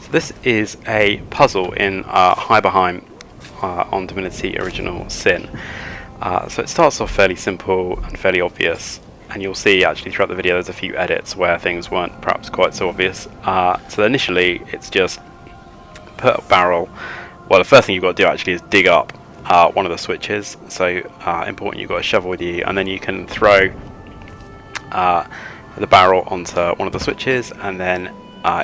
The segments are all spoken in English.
So this is a puzzle in Hiberheim on Divinity Original Sin. So it starts off fairly simple and fairly obvious, and you'll see actually throughout the video there's a few edits where things weren't perhaps quite so obvious. So initially it's just put a barrel. Well, the first thing you've got to do actually is dig up one of the switches. So important, you've got a shovel with you, and then you can throw the barrel onto one of the switches, and then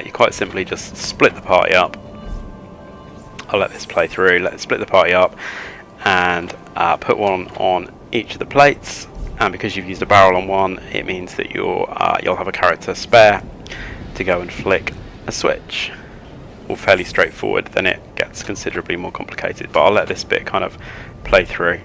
you quite simply just split the party up. I'll let this play through. Let's split the party up and put one on each of the plates. And because you've used a barrel on one, it means that you'll have a character spare to go and flick a switch. All fairly straightforward. Then it gets considerably more complicated, but I'll let this bit kind of play through.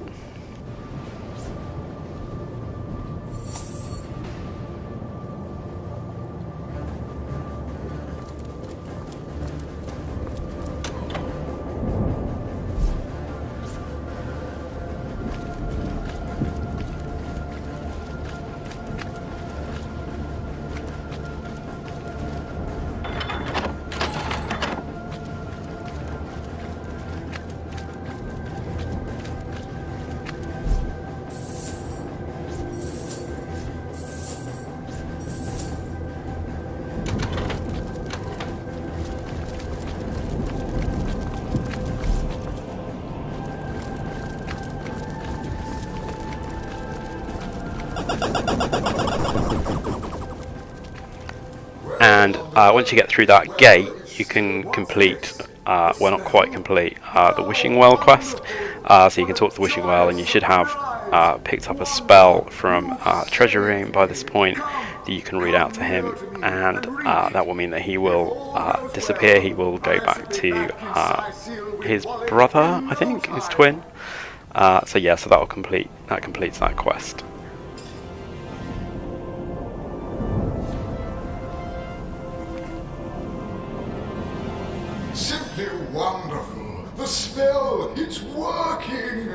And once you get through that gate, you can complete, well, not quite complete, the Wishing Well quest. So you can talk to the Wishing Well, and you should have picked up a spell from Treasure Room by this point that you can read out to him, and that will mean that he will disappear. He will go back to his brother, I think, his twin. So yeah, so that completes that quest. Simply wonderful! The spell, it's working!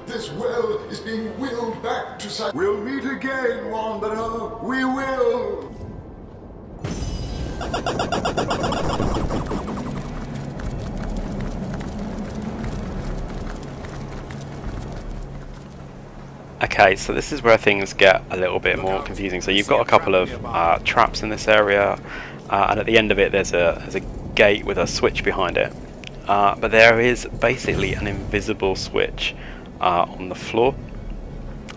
This well is being willed back to Sa- We'll meet again, Wanderer! We will! Okay, so this is where things get a little bit more confusing. So you've got a couple of traps in this area, and at the end of it there's a gate with a switch behind it. But there is basically an invisible switch on the floor,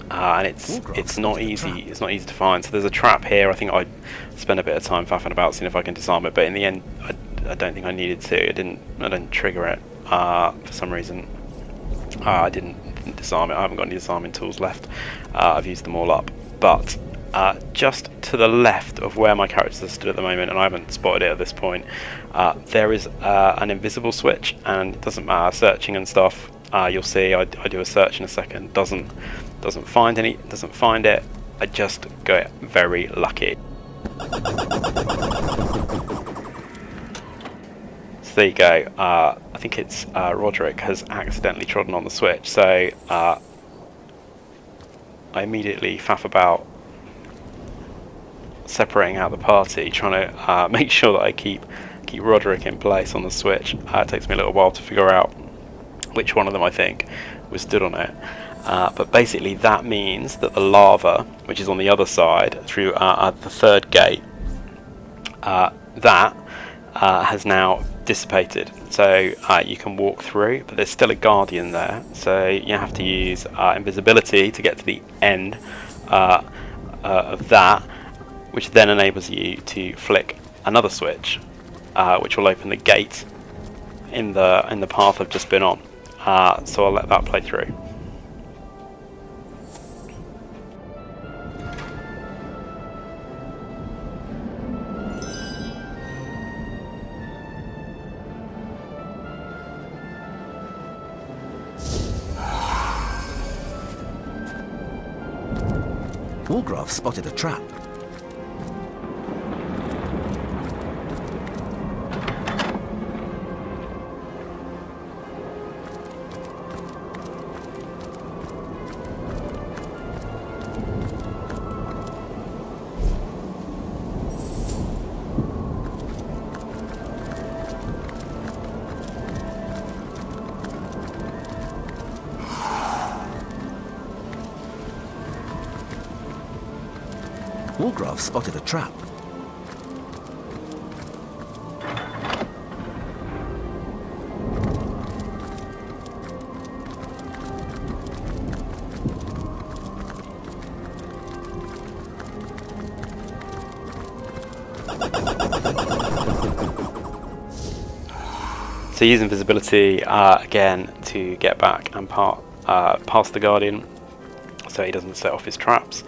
and it's not easy to find. So there's a trap here. I think I spent a bit of time faffing about seeing if I can disarm it, but in the end I don't think I needed to. I didn't trigger it for some reason. I didn't disarm it. I haven't got any disarming tools left. I've used them all up. But just to the left of where my characters are stood at the moment, and I haven't spotted it at this point, there is an invisible switch, and it doesn't matter, searching and stuff, you'll see I do a search in a second, doesn't find it. I just got very lucky. So there you go. I think it's Roderick has accidentally trodden on the switch, so I immediately faff about separating out the party, trying to make sure that I keep Roderick in place on the switch. It takes me a little while to figure out which one of them I think was stood on it. But basically that means that the lava, which is on the other side through the third gate, that has now dissipated. So you can walk through, but there's still a guardian there. So you have to use invisibility to get to the end of that, which then enables you to flick another switch, which will open the gate in the path I've just been on. So I'll let that play through. Wargraf spotted a trap. Wargraf spotted a trap. So use invisibility again to get back and past the Guardian, so he doesn't set off his traps,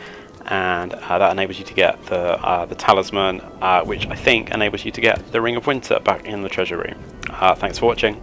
and that enables you to get the talisman, which I think enables you to get the Ring of Winter back in the treasure room. Thanks for watching.